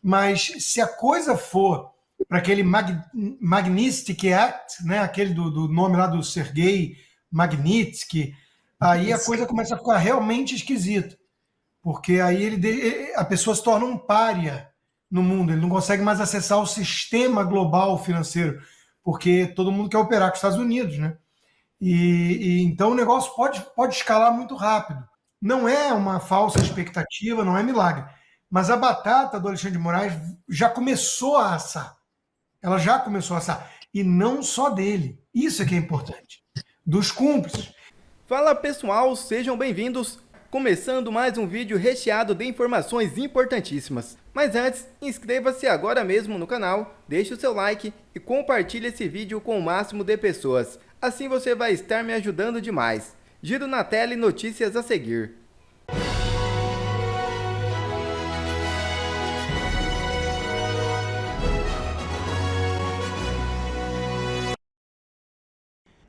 Mas se a coisa for para aquele Magnitsky Act, né, aquele do nome lá do Sergei Magnitsky, aí a coisa começa a ficar realmente esquisita, porque aí a pessoa se torna um pária no mundo, ele não consegue mais acessar o sistema global financeiro, porque todo mundo quer operar com os Estados Unidos, né? Então o negócio pode escalar muito rápido. Não é uma falsa expectativa, não é milagre. Mas a batata do Alexandre de Moraes já começou a assar. Ela já começou a assar. E não só dele. Isso é que é importante. Dos cúmplices. Fala pessoal, sejam bem-vindos. Começando mais um vídeo recheado de informações importantíssimas. Mas antes, inscreva-se agora mesmo no canal, deixe o seu like e compartilhe esse vídeo com o máximo de pessoas. Assim você vai estar me ajudando demais. Giro na tela e notícias a seguir.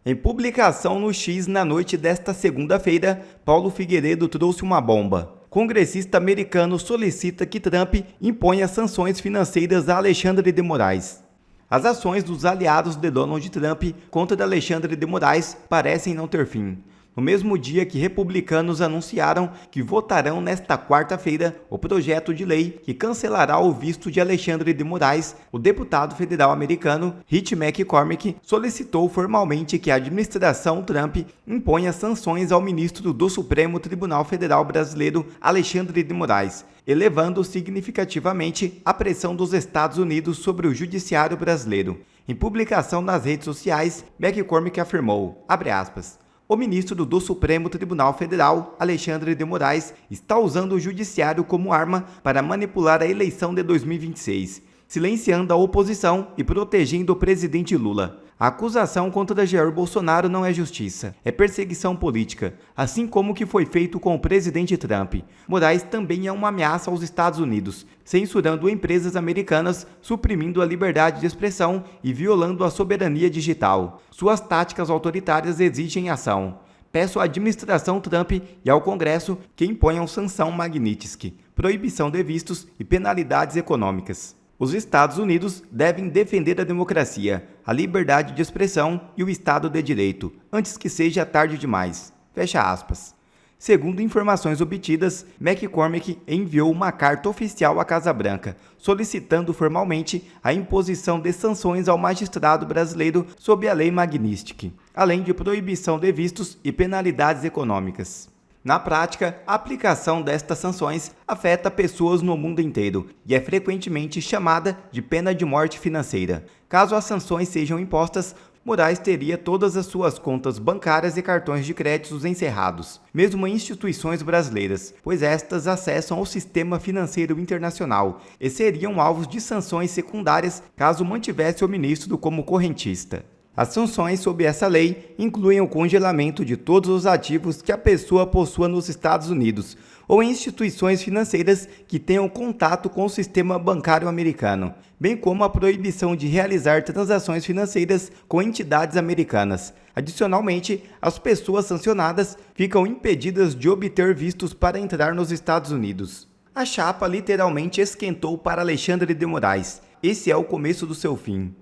Em publicação no X na noite desta segunda-feira, Paulo Figueiredo trouxe uma bomba. Congressista americano solicita que Trump imponha sanções financeiras a Alexandre de Moraes. As ações dos aliados de Donald Trump contra Alexandre de Moraes parecem não ter fim. No mesmo dia que republicanos anunciaram que votarão nesta quarta-feira o projeto de lei que cancelará o visto de Alexandre de Moraes, o deputado federal americano Rich McCormick solicitou formalmente que a administração Trump imponha sanções ao ministro do Supremo Tribunal Federal brasileiro Alexandre de Moraes, elevando significativamente a pressão dos Estados Unidos sobre o judiciário brasileiro. Em publicação nas redes sociais, McCormick afirmou, abre aspas, o ministro do Supremo Tribunal Federal, Alexandre de Moraes, está usando o judiciário como arma para manipular a eleição de 2026, silenciando a oposição e protegendo o presidente Lula. A acusação contra Jair Bolsonaro não é justiça, é perseguição política, assim como o que foi feito com o presidente Trump. Moraes também é uma ameaça aos Estados Unidos, censurando empresas americanas, suprimindo a liberdade de expressão e violando a soberania digital. Suas táticas autoritárias exigem ação. Peço à administração Trump e ao Congresso que imponham sanção Magnitsky, proibição de vistos e penalidades econômicas. Os Estados Unidos devem defender a democracia, a liberdade de expressão e o Estado de Direito, antes que seja tarde demais. Fecha aspas. Segundo informações obtidas, McCormick enviou uma carta oficial à Casa Branca, solicitando formalmente a imposição de sanções ao magistrado brasileiro sob a lei Magnitsky, além de proibição de vistos e penalidades econômicas. Na prática, a aplicação destas sanções afeta pessoas no mundo inteiro e é frequentemente chamada de pena de morte financeira. Caso as sanções sejam impostas, Moraes teria todas as suas contas bancárias e cartões de créditos encerrados, mesmo em instituições brasileiras, pois estas acessam o sistema financeiro internacional e seriam alvos de sanções secundárias caso mantivesse o ministro como correntista. As sanções sob essa lei incluem o congelamento de todos os ativos que a pessoa possua nos Estados Unidos ou em instituições financeiras que tenham contato com o sistema bancário americano, bem como a proibição de realizar transações financeiras com entidades americanas. Adicionalmente, as pessoas sancionadas ficam impedidas de obter vistos para entrar nos Estados Unidos. A chapa literalmente esquentou para Alexandre de Moraes. Esse é o começo do seu fim.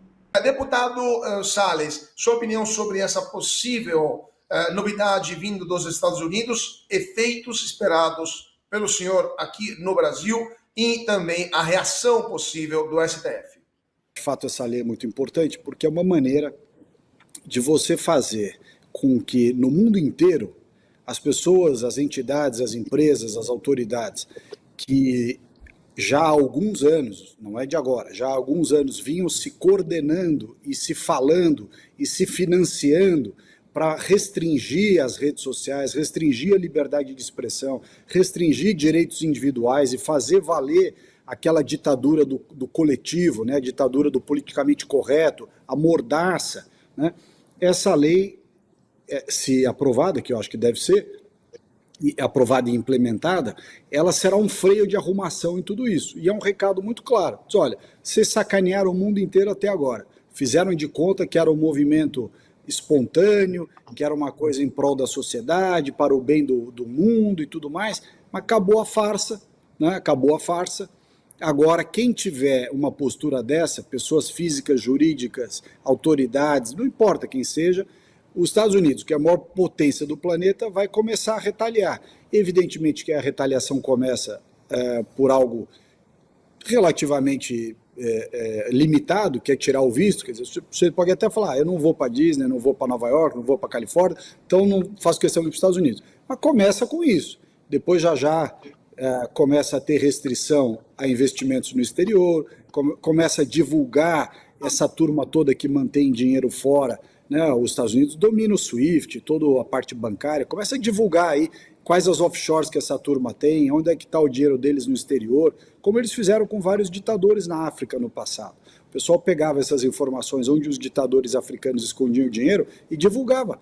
Deputado Salles, sua opinião sobre essa possível novidade vindo dos Estados Unidos, efeitos esperados pelo senhor aqui no Brasil e também a reação possível do STF? De fato, essa lei é muito importante porque é uma maneira de você fazer com que no mundo inteiro as pessoas, as entidades, as empresas, as autoridades que já há alguns anos, não é de agora, já há alguns anos vinham se coordenando e se falando e se financiando para restringir as redes sociais, restringir a liberdade de expressão, restringir direitos individuais e fazer valer aquela ditadura do coletivo, né, a ditadura do politicamente correto, a mordaça, né? Essa lei, se aprovada, que eu acho que deve ser, aprovada e implementada, ela será um freio de arrumação em tudo isso. E é um recado muito claro. Diz, olha, vocês sacanearam o mundo inteiro até agora. Fizeram de conta que era um movimento espontâneo, que era uma coisa em prol da sociedade, para o bem do mundo e tudo mais, mas acabou a farsa, né? Acabou a farsa. Agora, quem tiver uma postura dessa, pessoas físicas, jurídicas, autoridades, não importa quem seja, os Estados Unidos, que é a maior potência do planeta, vai começar a retaliar. Evidentemente que a retaliação começa por algo relativamente limitado, que é tirar o visto. Quer dizer, você pode até falar, eu não vou para Disney, não vou para Nova York, não vou para Califórnia, então não faço questão de ir para os Estados Unidos. Mas começa com isso. Depois já começa a ter restrição a investimentos no exterior, começa a divulgar essa turma toda que mantém dinheiro fora, né? Os Estados Unidos dominam o SWIFT, toda a parte bancária, começa a divulgar aí quais as offshores que essa turma tem, onde é que está o dinheiro deles no exterior, como eles fizeram com vários ditadores na África no passado. O pessoal pegava essas informações onde os ditadores africanos escondiam o dinheiro e divulgava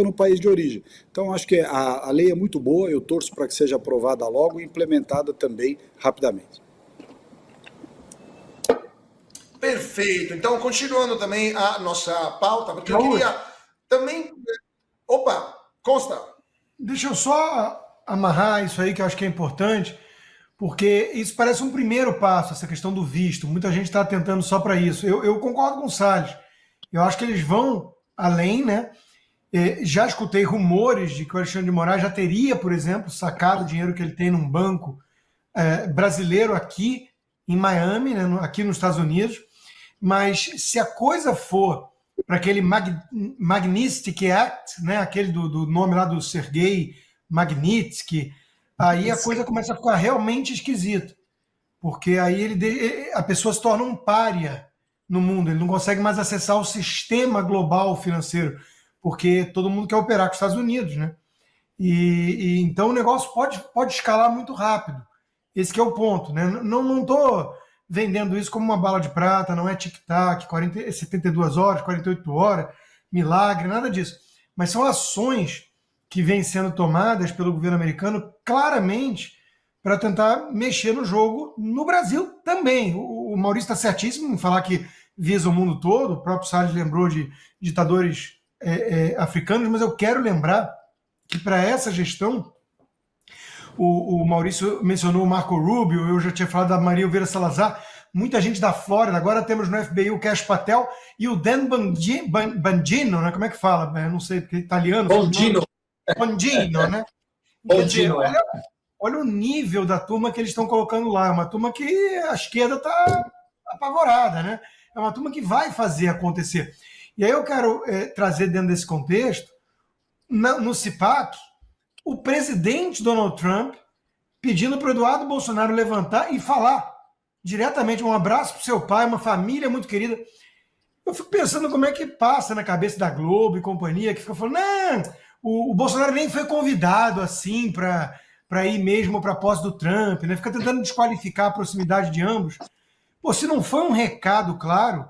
no país de origem. Então, acho que a lei é muito boa, eu torço para que seja aprovada logo e implementada também rapidamente. Perfeito. Então, continuando também a nossa pauta, porque eu queria também... Opa, consta. Deixa eu só amarrar isso aí, que eu acho que é importante, porque isso parece um primeiro passo, essa questão do visto. Muita gente está tentando só para isso. Eu concordo com o Salles. Eu acho que eles vão além, né? Já escutei rumores de que o Alexandre de Moraes já teria, por exemplo, sacado o dinheiro que ele tem num banco brasileiro aqui em Miami, né, aqui nos Estados Unidos. Mas se a coisa for para aquele Magnitsky Act, né, aquele do nome lá do Sergei Magnitsky, aí a coisa começa a ficar realmente esquisita. Porque aí a pessoa se torna um pária no mundo, ele não consegue mais acessar o sistema global financeiro, porque todo mundo quer operar com os Estados Unidos, né? E então o negócio pode escalar muito rápido. Esse que é o ponto, né? Não estou vendendo isso como uma bala de prata, não é tic-tac, 72 horas, 48 horas, milagre, nada disso. Mas são ações que vêm sendo tomadas pelo governo americano claramente para tentar mexer no jogo no Brasil também. O Maurício está certíssimo em falar que visa o mundo todo, o próprio Salles lembrou de ditadores africanos, mas eu quero lembrar que para essa gestão, o Maurício mencionou o Marco Rubio, eu já tinha falado da Maria Elvira Salazar, muita gente da Flórida, agora temos no FBI o Cash Patel e o Dan Bongino, né? Como é que fala? Eu não sei, porque é italiano. Bongino, né? Bongino, olha o nível da turma que eles estão colocando lá, é uma turma que a esquerda está apavorada, né? É uma turma que vai fazer acontecer. E aí eu quero trazer dentro desse contexto, no CIPAC, o presidente Donald Trump pedindo para o Eduardo Bolsonaro levantar e falar diretamente, um abraço para o seu pai, uma família muito querida. Eu fico pensando como é que passa na cabeça da Globo e companhia, que fica falando, não, o Bolsonaro nem foi convidado assim para ir mesmo para a posse do Trump, né? Fica tentando desqualificar a proximidade de ambos. Pô, se não foi um recado claro,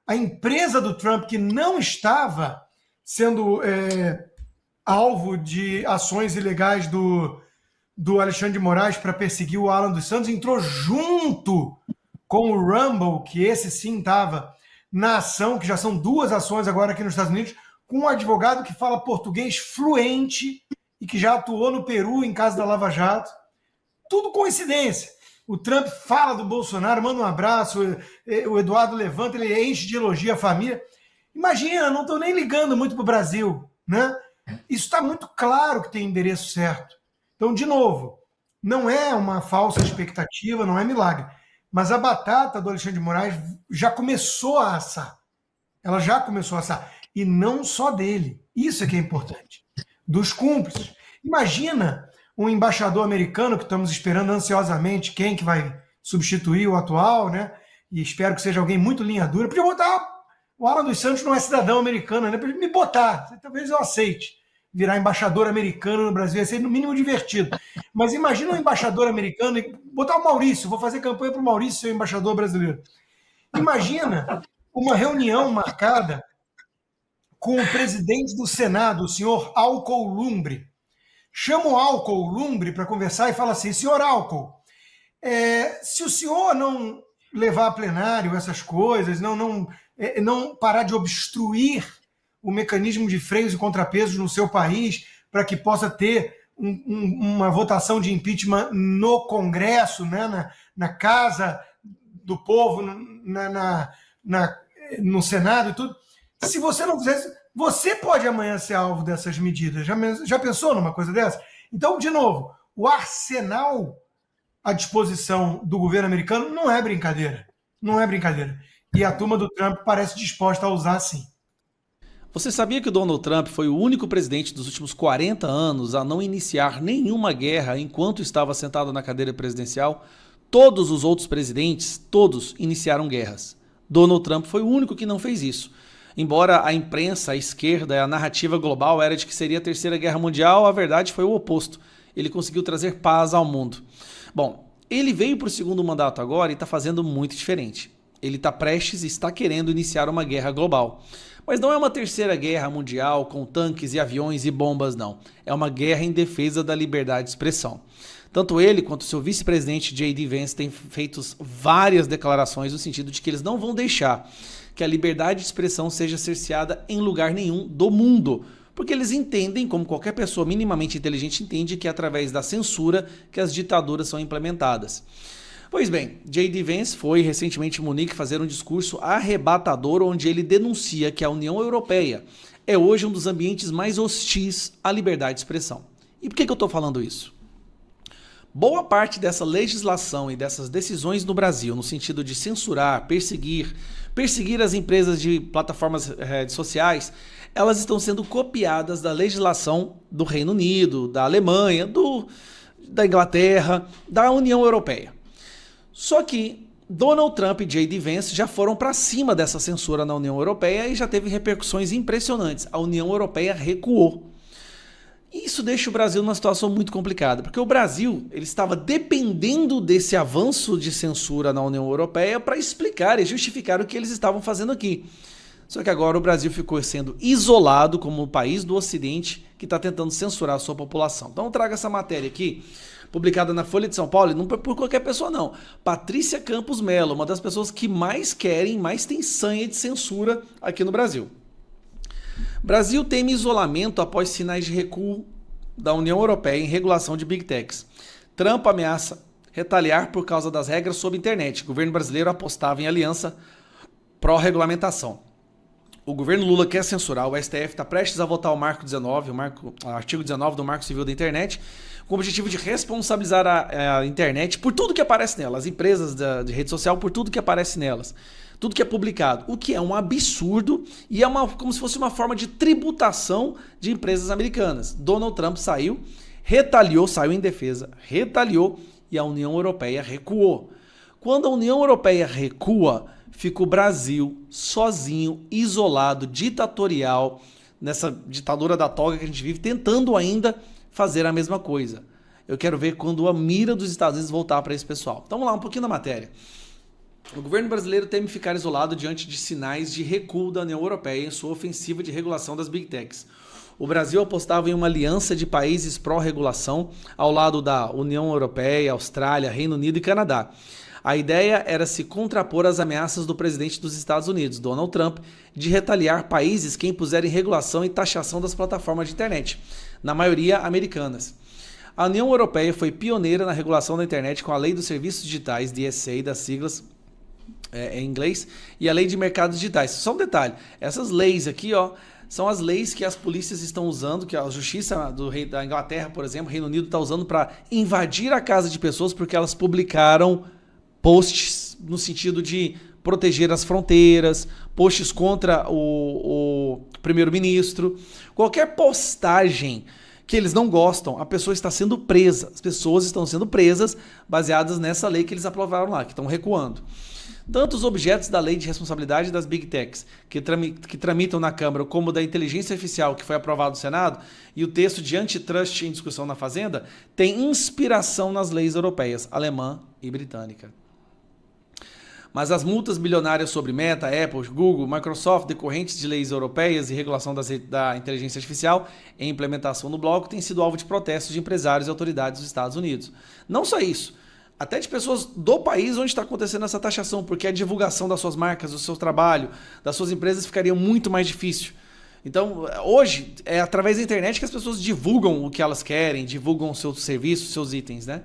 a empresa do Trump, que não estava sendo alvo de ações ilegais do Alexandre de Moraes para perseguir o Alan dos Santos, entrou junto com o Rumble, que esse sim estava na ação, que já são 2 ações agora aqui nos Estados Unidos, com um advogado que fala português fluente e que já atuou no Peru em caso da Lava Jato. Tudo coincidência. O Trump fala do Bolsonaro, manda um abraço, o Eduardo levanta, ele enche de elogio a família. Imagina, não estou nem ligando muito para o Brasil, né? Isso está muito claro que tem endereço certo. Então, de novo, não é uma falsa expectativa, não é milagre. Mas a batata do Alexandre de Moraes já começou a assar. Ela já começou a assar. E não só dele. Isso é que é importante. Dos cúmplices. Imagina um embaixador americano, que estamos esperando ansiosamente quem que vai substituir o atual, né? E espero que seja alguém muito linha dura. Podia botar... O Alan dos Santos não é cidadão americano, né? Podia me botar. Talvez eu aceite virar embaixador americano no Brasil, ia ser no mínimo divertido. Mas imagina um embaixador americano e botar o Maurício, vou fazer campanha para o Maurício ser embaixador brasileiro. Imagina uma reunião marcada com o presidente do Senado, o senhor Alcolumbre. Chama o Alcolumbre para conversar e fala assim, senhor Alcol, se o senhor não levar a plenário essas coisas, não parar de obstruir o mecanismo de freios e contrapesos no seu país para que possa ter uma votação de impeachment no Congresso, né, na casa do povo, no Senado e tudo. Se você não fizer isso, você pode amanhã ser alvo dessas medidas. Já pensou numa coisa dessa? Então, de novo, o arsenal à disposição do governo americano não é brincadeira. Não é brincadeira. E a turma do Trump parece disposta a usar sim. Você sabia que o Donald Trump foi o único presidente dos últimos 40 anos a não iniciar nenhuma guerra enquanto estava sentado na cadeira presidencial? Todos os outros presidentes, todos iniciaram guerras. Donald Trump foi o único que não fez isso. Embora a imprensa, a esquerda, a narrativa global era de que seria a Terceira Guerra Mundial, a verdade foi o oposto. Ele conseguiu trazer paz ao mundo. Bom, ele veio para o segundo mandato agora e está fazendo muito diferente. Ele está prestes e está querendo iniciar uma guerra global. Mas não é uma terceira guerra mundial com tanques e aviões e bombas, não. É uma guerra em defesa da liberdade de expressão. Tanto ele quanto seu vice-presidente J.D. Vance têm feito várias declarações no sentido de que eles não vão deixar que a liberdade de expressão seja cerceada em lugar nenhum do mundo. Porque eles entendem, como qualquer pessoa minimamente inteligente entende, que é através da censura que as ditaduras são implementadas. Pois bem, J.D. Vance foi recentemente em Munique fazer um discurso arrebatador onde ele denuncia que a União Europeia é hoje um dos ambientes mais hostis à liberdade de expressão. E por que eu estou falando isso? Boa parte dessa legislação e dessas decisões no Brasil, no sentido de censurar, perseguir as empresas de plataformas sociais, elas estão sendo copiadas da legislação do Reino Unido, da Alemanha, da Inglaterra, da União Europeia. Só que Donald Trump e J.D. Vance já foram para cima dessa censura na União Europeia e já teve repercussões impressionantes. A União Europeia recuou. Isso deixa o Brasil numa situação muito complicada, porque o Brasil ele estava dependendo desse avanço de censura na União Europeia para explicar e justificar o que eles estavam fazendo aqui. Só que agora o Brasil ficou sendo isolado como o país do Ocidente que está tentando censurar a sua população. Então eu trago essa matéria aqui, publicada na Folha de São Paulo, não por qualquer pessoa não. Patrícia Campos Mello, uma das pessoas que mais tem sanha de censura aqui no Brasil. Brasil teme isolamento após sinais de recuo da União Europeia em regulação de Big Techs. Trump ameaça retaliar por causa das regras sobre internet. O governo brasileiro apostava em aliança pró-regulamentação. O governo Lula quer censurar, o STF está prestes a votar o artigo 19 do Marco Civil da Internet, com o objetivo de responsabilizar a internet por tudo que aparece nela, as empresas de rede social por tudo que aparece nelas, tudo que é publicado, o que é um absurdo e é como se fosse uma forma de tributação de empresas americanas. Donald Trump saiu em defesa, retaliou e a União Europeia recuou. Quando a União Europeia recua, fica o Brasil sozinho, isolado, ditatorial, nessa ditadura da toga que a gente vive, tentando ainda fazer a mesma coisa. Eu quero ver quando a mira dos Estados Unidos voltar para esse pessoal. Então vamos lá, um pouquinho da matéria. O governo brasileiro teme ficar isolado diante de sinais de recuo da União Europeia em sua ofensiva de regulação das Big Techs. O Brasil apostava em uma aliança de países pró-regulação ao lado da União Europeia, Austrália, Reino Unido e Canadá. A ideia era se contrapor às ameaças do presidente dos Estados Unidos, Donald Trump, de retaliar países que impuserem regulação e taxação das plataformas de internet, na maioria americanas. A União Europeia foi pioneira na regulação da internet com a Lei dos Serviços Digitais, DSA, das siglas em inglês, e a Lei de Mercados Digitais. Só um detalhe, essas leis aqui, são as leis que as polícias estão usando, que a justiça da Inglaterra, por exemplo, Reino Unido está usando para invadir a casa de pessoas porque elas publicaram posts no sentido de proteger as fronteiras, posts contra o primeiro-ministro. Qualquer postagem que eles não gostam, a pessoa está sendo presa. As pessoas estão sendo presas baseadas nessa lei que eles aprovaram lá, que estão recuando. Tanto os objetos da Lei de Responsabilidade das Big Techs, que tramitam na Câmara, como da inteligência artificial, que foi aprovado no Senado, e o texto de antitrust em discussão na Fazenda, têm inspiração nas leis europeias, alemã e britânica. Mas as multas bilionárias sobre Meta, Apple, Google, Microsoft, decorrentes de leis europeias e regulação da inteligência artificial em implementação no bloco, têm sido alvo de protestos de empresários e autoridades dos Estados Unidos. Não só isso, até de pessoas do país onde está acontecendo essa taxação, porque a divulgação das suas marcas, do seu trabalho, das suas empresas ficaria muito mais difícil. Então, hoje, é através da internet que as pessoas divulgam o que elas querem, divulgam seus serviços, seus itens, né?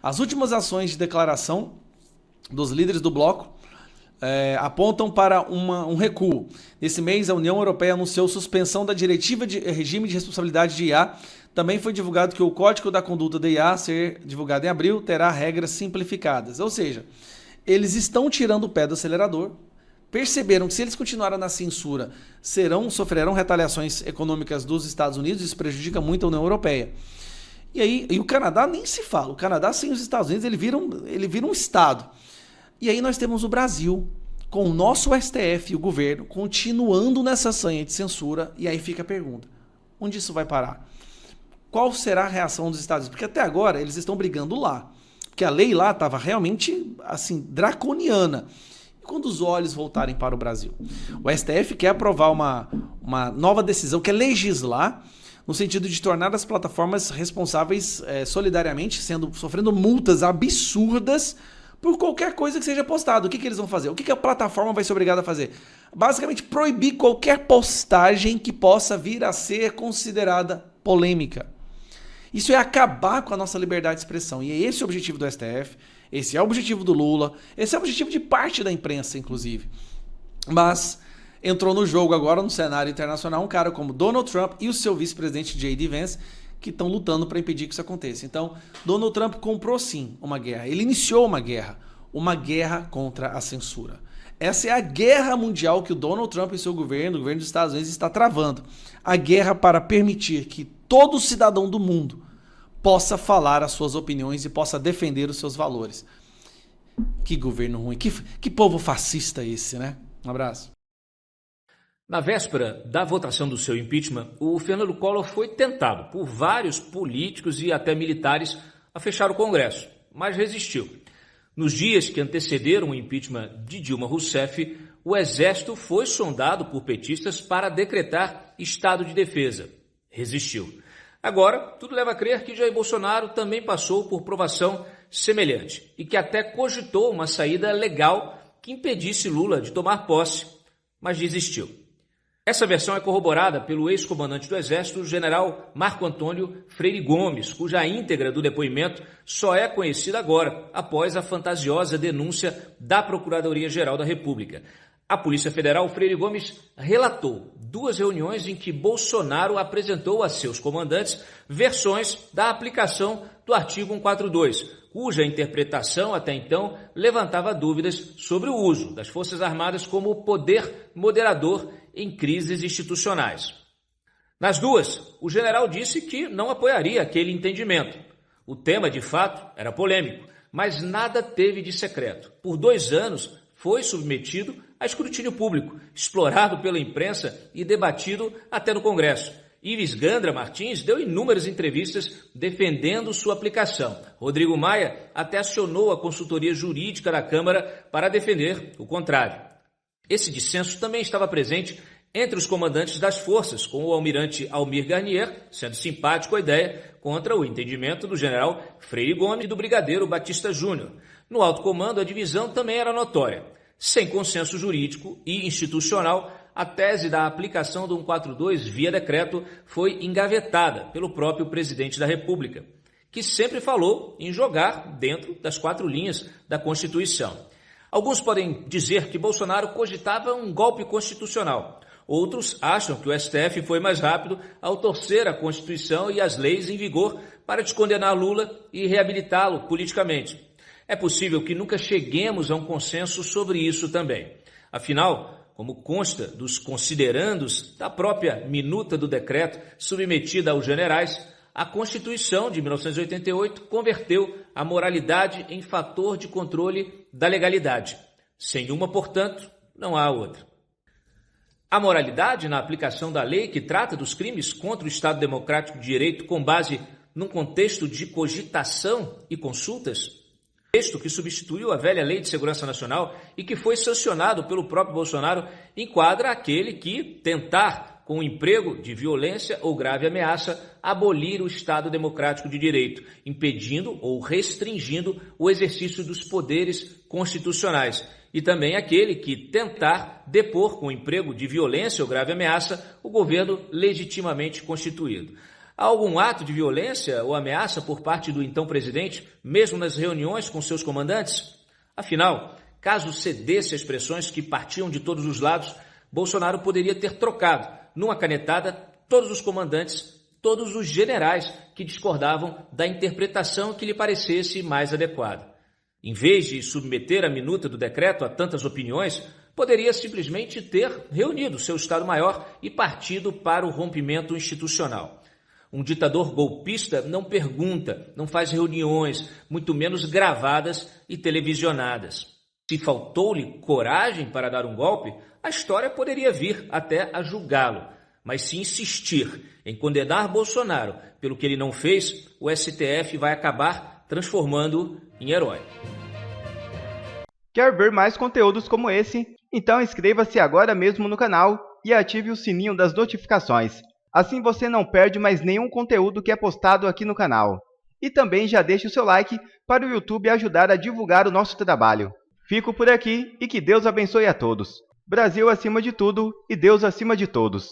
As últimas ações de declaração dos líderes do bloco apontam para um recuo. Nesse mês, a União Europeia anunciou suspensão da diretiva de regime de responsabilidade de IA. Também foi divulgado que o Código da Conduta da IA, a ser divulgado em abril, terá regras simplificadas. Ou seja, eles estão tirando o pé do acelerador, perceberam que se eles continuarem na censura, sofrerão retaliações econômicas dos Estados Unidos, isso prejudica muito a União Europeia. E o Canadá nem se fala. O Canadá, sem os Estados Unidos, ele vira um Estado. E aí nós temos o Brasil, com o nosso STF e o governo, continuando nessa sanha de censura. E aí fica a pergunta, onde isso vai parar? Qual será a reação dos Estados Unidos? Porque até agora eles estão brigando lá. Porque a lei lá estava realmente assim, draconiana. E quando os olhos voltarem para o Brasil? O STF quer aprovar uma nova decisão, quer legislar, no sentido de tornar as plataformas responsáveis solidariamente, sofrendo multas absurdas por qualquer coisa que seja postada. O que eles vão fazer? O que a plataforma vai ser obrigada a fazer? Basicamente, proibir qualquer postagem que possa vir a ser considerada polêmica. Isso é acabar com a nossa liberdade de expressão. E é esse o objetivo do STF, esse é o objetivo do Lula, esse é o objetivo de parte da imprensa, inclusive. Mas entrou no jogo agora, no cenário internacional, um cara como Donald Trump e o seu vice-presidente J.D. Vance, que estão lutando para impedir que isso aconteça. Então, Donald Trump comprou sim uma guerra. Ele iniciou uma guerra contra a censura. Essa é a guerra mundial que o Donald Trump e seu governo, o governo dos Estados Unidos, está travando. A guerra para permitir que todo cidadão do mundo possa falar as suas opiniões e possa defender os seus valores. Que governo ruim, que povo fascista esse, né? Um abraço. Na véspera da votação do seu impeachment, o Fernando Collor foi tentado por vários políticos e até militares a fechar o Congresso, mas resistiu. Nos dias que antecederam o impeachment de Dilma Rousseff, o Exército foi sondado por petistas para decretar estado de defesa. Resistiu. Agora, tudo leva a crer que Jair Bolsonaro também passou por provação semelhante e que até cogitou uma saída legal que impedisse Lula de tomar posse, mas desistiu. Essa versão é corroborada pelo ex-comandante do Exército, o general Marco Antônio Freire Gomes, cuja íntegra do depoimento só é conhecida agora, após a fantasiosa denúncia da Procuradoria-Geral da República. A Polícia Federal, Freire Gomes, relatou 2 reuniões em que Bolsonaro apresentou a seus comandantes versões da aplicação do artigo 142, cuja interpretação até então levantava dúvidas sobre o uso das Forças Armadas como poder moderador em crises institucionais. Nas 2, o general disse que não apoiaria aquele entendimento. O tema, de fato, era polêmico, mas nada teve de secreto. Por 2 anos, foi submetido a escrutínio público, explorado pela imprensa e debatido até no Congresso. Ives Gandra Martins deu inúmeras entrevistas defendendo sua aplicação. Rodrigo Maia até acionou a consultoria jurídica da Câmara para defender o contrário. Esse dissenso também estava presente entre os comandantes das forças, com o almirante Almir Garnier sendo simpático à ideia contra o entendimento do general Freire Gomes e do brigadeiro Batista Júnior. No alto comando, a divisão também era notória. Sem consenso jurídico e institucional, a tese da aplicação do 142 via decreto foi engavetada pelo próprio presidente da República, que sempre falou em jogar dentro das 4 linhas da Constituição. Alguns podem dizer que Bolsonaro cogitava um golpe constitucional. Outros acham que o STF foi mais rápido ao torcer a Constituição e as leis em vigor para descondenar Lula e reabilitá-lo politicamente. É possível que nunca cheguemos a um consenso sobre isso também. Afinal, como consta dos considerandos da própria minuta do decreto submetida aos generais, a Constituição de 1988 converteu a moralidade em fator de controle da legalidade. Sem uma, portanto, não há outra. A moralidade na aplicação da lei que trata dos crimes contra o Estado Democrático de Direito com base num contexto de cogitação e consultas, texto que substituiu a velha Lei de Segurança Nacional e que foi sancionado pelo próprio Bolsonaro, enquadra aquele que tentar, com emprego de violência ou grave ameaça, abolir o Estado Democrático de Direito, impedindo ou restringindo o exercício dos poderes constitucionais. E também aquele que tentar depor com emprego de violência ou grave ameaça o governo legitimamente constituído. Há algum ato de violência ou ameaça por parte do então presidente, mesmo nas reuniões com seus comandantes? Afinal, caso cedesse às pressões que partiam de todos os lados, Bolsonaro poderia ter trocado, numa canetada, todos os comandantes, todos os generais que discordavam da interpretação que lhe parecesse mais adequada. Em vez de submeter a minuta do decreto a tantas opiniões, poderia simplesmente ter reunido seu Estado-Maior e partido para o rompimento institucional. Um ditador golpista não pergunta, não faz reuniões, muito menos gravadas e televisionadas. Se faltou-lhe coragem para dar um golpe, a história poderia vir até a julgá-lo. Mas se insistir em condenar Bolsonaro pelo que ele não fez, o STF vai acabar transformando-o em herói. Quer ver mais conteúdos como esse? Então inscreva-se agora mesmo no canal e ative o sininho das notificações. Assim você não perde mais nenhum conteúdo que é postado aqui no canal. E também já deixe o seu like para o YouTube ajudar a divulgar o nosso trabalho. Fico por aqui e que Deus abençoe a todos. Brasil acima de tudo e Deus acima de todos.